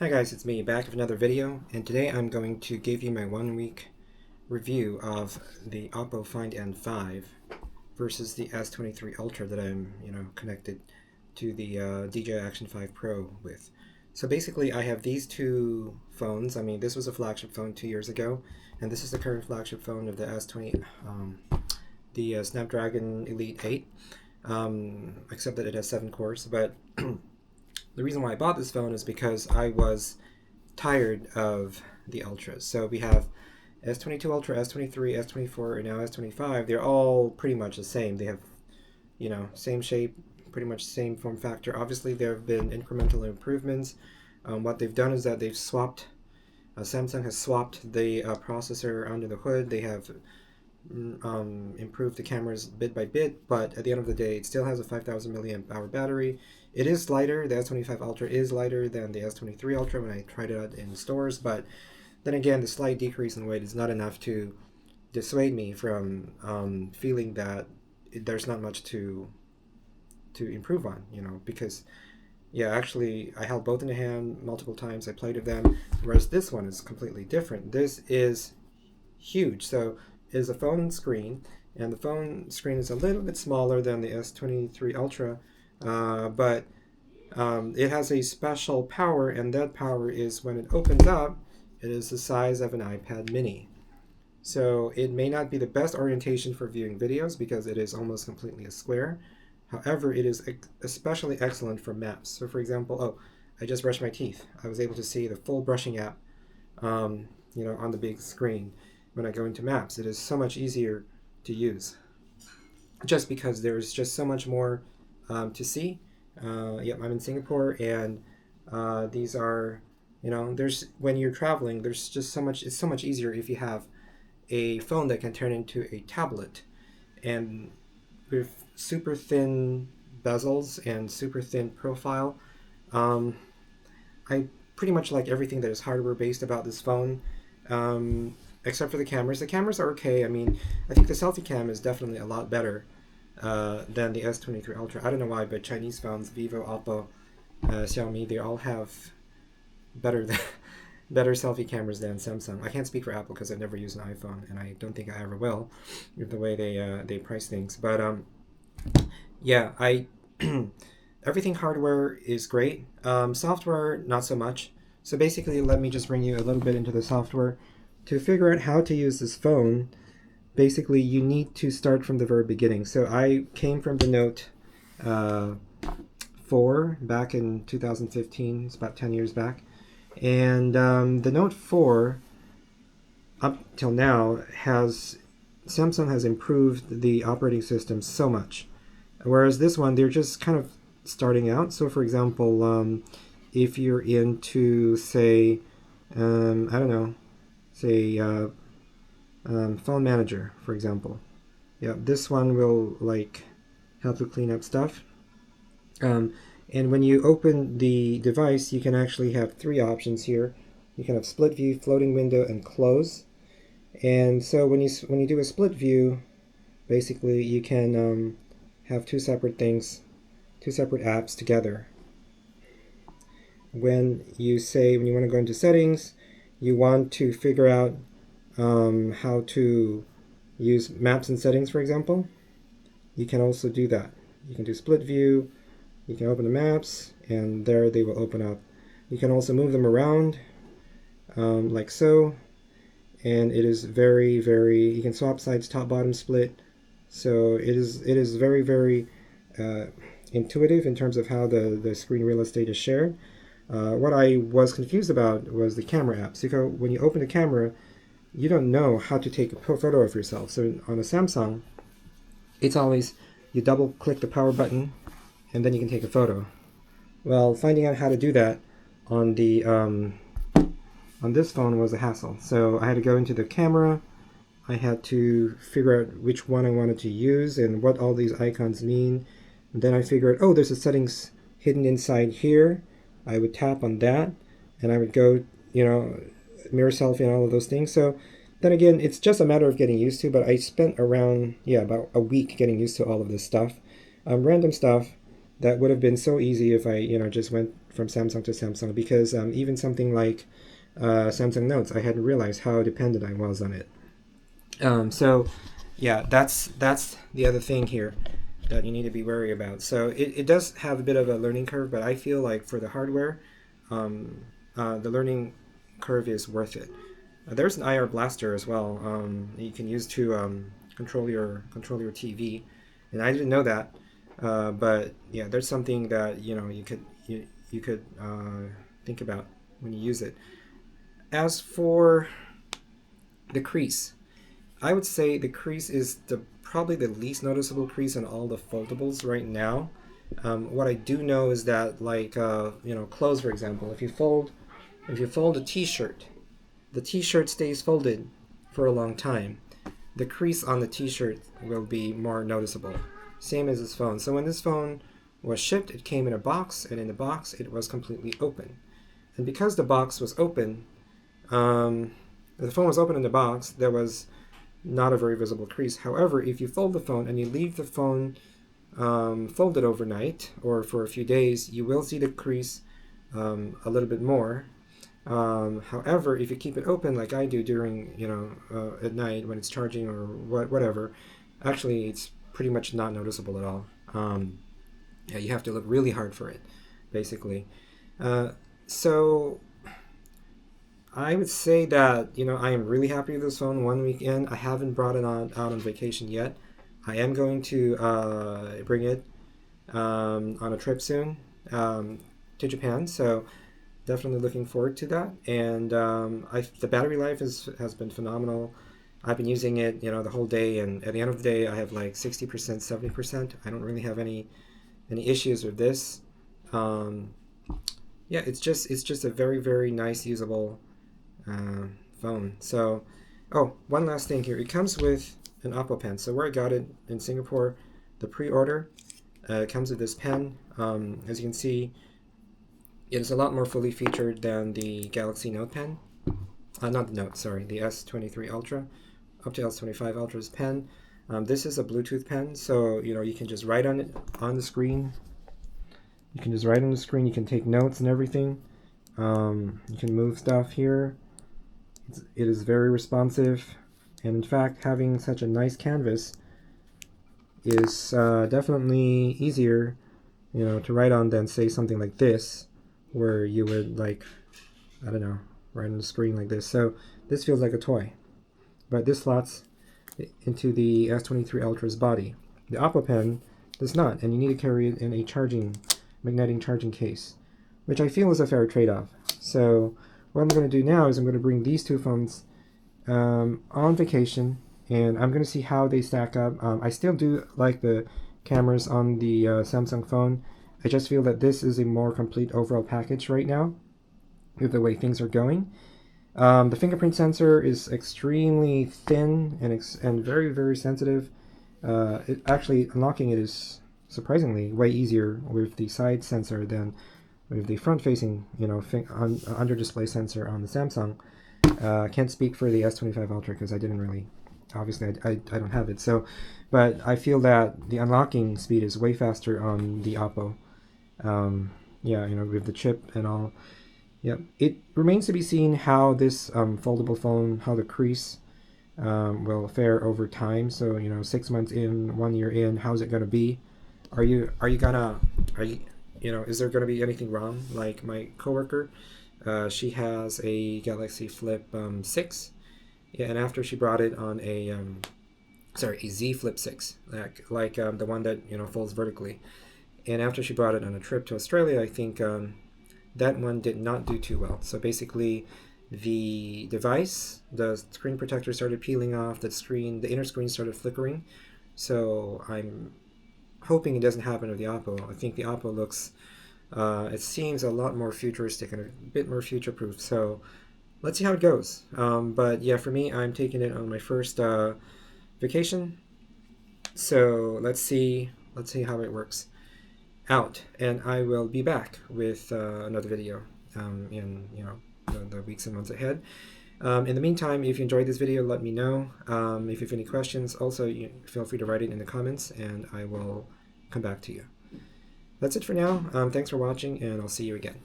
Hi guys, it's me back with another video, and today I'm going to give you my 1 week review of the Oppo Find N5 versus the S23 Ultra that I'm, connected to the DJI Action 5 Pro with. So basically I have these two phones. I mean, this was a flagship phone 2 years ago, and this is the current flagship phone of the S20, the Snapdragon Elite 8, except that it has 7 cores, but the reason why I bought this phone is because I was tired of the Ultras. So we have S22 Ultra, S23, S24, and now S25. They're all pretty much the same. They have, same shape, pretty much same form factor. Obviously, there have been incremental improvements. What they've done is that they've swapped, Samsung has swapped the processor under the hood. They have improve the cameras bit by bit, but at the end of the day, it still has a 5,000 milliamp hour battery. It is lighter. The S25 Ultra is lighter than the S23 Ultra when I tried it out in stores, but then again, the slight decrease in weight is not enough to dissuade me from feeling that there's not much to improve on, because yeah, actually, I held both in the hand multiple times. I played with them, whereas this one is completely different. This is huge. So it is a phone screen, and the phone screen is a little bit smaller than the S23 Ultra, but it has a special power, and that power is when it opens up, it is the size of an iPad mini. So it may not be the best orientation for viewing videos because it is almost completely a square. However, it is especially excellent for maps. So for example, I just brushed my teeth. I was able to see the full brushing app, on the big screen when I go into maps. It is so much easier to use just because there's just so much more to see. Yep, I'm in Singapore, and these are, there's when you're traveling, there's just so much. It's so much easier if you have a phone that can turn into a tablet, and with super thin bezels and super thin profile. Um, I pretty much like everything that is hardware based about this phone, except for the cameras. The cameras are okay. I mean, I think the selfie cam is definitely a lot better than the S23 Ultra. I don't know why, but Chinese phones, Vivo, Oppo, Xiaomi, they all have better better selfie cameras than Samsung. I can't speak for Apple because I've never used an iPhone, and I don't think I ever will, with the way they price things. But yeah, I everything hardware is great. Software, not so much. So basically, let me just bring you a little bit into the software. To figure out how to use this phone, basically you need to start from the very beginning. So I came from the Note 4 back in 2015. It's about 10 years back. And the Note 4, up till now, Samsung has improved the operating system so much. Whereas this one, they're just kind of starting out. So for example, if you're into, say, I don't know, say phone manager, for example. Yeah, this one will help you clean up stuff. And when you open the device, you can actually have three options here. You can have split view, floating window, and close. And so when you do a split view, basically you can have two separate things, two separate apps together. When you want to go into settings, you want to figure out how to use maps and settings, for example, you can also do that. You can do split view, you can open the maps, and there they will open up. You can also move them around, like so, and it is very, very, you can swap sides, top, bottom, split. So it is very, very intuitive in terms of how the screen real estate is shared. What I was confused about was the camera app. So when you open the camera, you don't know how to take a photo of yourself. So on a Samsung, it's always you double click the power button and then you can take a photo. Well, finding out how to do that on the on this phone was a hassle. So I had to go into the camera. I had to figure out which one I wanted to use and what all these icons mean. And then I figured, oh, there's a settings hidden inside here. I would tap on that and I would go, mirror selfie and all of those things. So then again, it's just a matter of getting used to, but I spent around, about a week getting used to all of this stuff. Random stuff. that would have been so easy if I, just went from Samsung to Samsung, because even something like Samsung Notes, I hadn't realized how dependent I was on it. So yeah, that's the other thing here that you need to be wary about. So it does have a bit of a learning curve, but I feel like for the hardware, the learning curve is worth it. There's an IR blaster as well. You can use to control your TV, and I didn't know that. But yeah, there's something that you could think about when you use it. As for the crease, I would say the crease is probably the least noticeable crease in all the foldables right now. What I do know is that, like clothes, for example, if you fold a T-shirt, the T-shirt stays folded for a long time. The crease on the T-shirt will be more noticeable. Same as this phone. So when this phone was shipped, it came in a box, and in the box it was completely open. And because the box was open, the phone was open in the box, there was not a very visible crease. However, if you fold the phone and you leave the phone folded overnight or for a few days, you will see the crease a little bit more. However, if you keep it open like I do during, at night when it's charging or whatever, actually it's pretty much not noticeable at all. Yeah, you have to look really hard for it, basically. So I would say that, I am really happy with this phone 1 week in. I haven't brought it out on vacation yet. I am going to bring it on a trip soon to Japan, so definitely looking forward to that. And the battery life has been phenomenal. I've been using it, the whole day, and at the end of the day, I have like 60%, 70%. I don't really have any issues with this. Yeah, it's just a very, very nice, usable phone. So, one last thing here. It comes with an Oppo pen. So where I got it in Singapore, the pre-order, it comes with this pen. As you can see, it is a lot more fully featured than the Galaxy Note pen. Not the Note, sorry, the S23 Ultra, up to S25 Ultra's pen. This is a Bluetooth pen, so you can just write on it on the screen. You can just write on the screen. You can take notes and everything. You can move stuff here. It is very responsive, and in fact, having such a nice canvas is definitely easier, to write on than say something like this, where you would write on the screen like this. So this feels like a toy, but this slots into the S23 Ultra's body. The Oppo pen does not, and you need to carry it in a magnetic charging case, which I feel is a fair trade-off. So what I'm going to do now is I'm going to bring these two phones on vacation, and I'm going to see how they stack up. I still do like the cameras on the Samsung phone. I just feel that this is a more complete overall package right now with the way things are going. The fingerprint sensor is extremely thin and very, very sensitive. Unlocking it is surprisingly way easier with the side sensor than with the front-facing, under-display sensor on the Samsung. Can't speak for the S25 Ultra because I didn't really, obviously I don't have it. So, but I feel that the unlocking speed is way faster on the Oppo. With the chip and all. Yeah, it remains to be seen how this foldable phone, how the crease will fare over time. So 6 months in, 1 year in, how's it gonna be? Is there gonna be anything wrong? Like my coworker, she has a Galaxy Flip 6, yeah, and after she brought it on a Z Flip 6, like the one that folds vertically, and after she brought it on a trip to Australia, I think that one did not do too well. So basically, the device, the screen protector started peeling off. The inner screen started flickering. So I'm hoping it doesn't happen with the Oppo. I think the Oppo looks, it seems a lot more futuristic and a bit more future-proof. So let's see how it goes. But yeah, for me, I'm taking it on my first vacation. So let's see how it works out, and I will be back with another video in the weeks and months ahead. In the meantime, if you enjoyed this video, let me know. If you have any questions, also feel free to write it in the comments, and I will come back to you. That's it for now. Thanks for watching, and I'll see you again.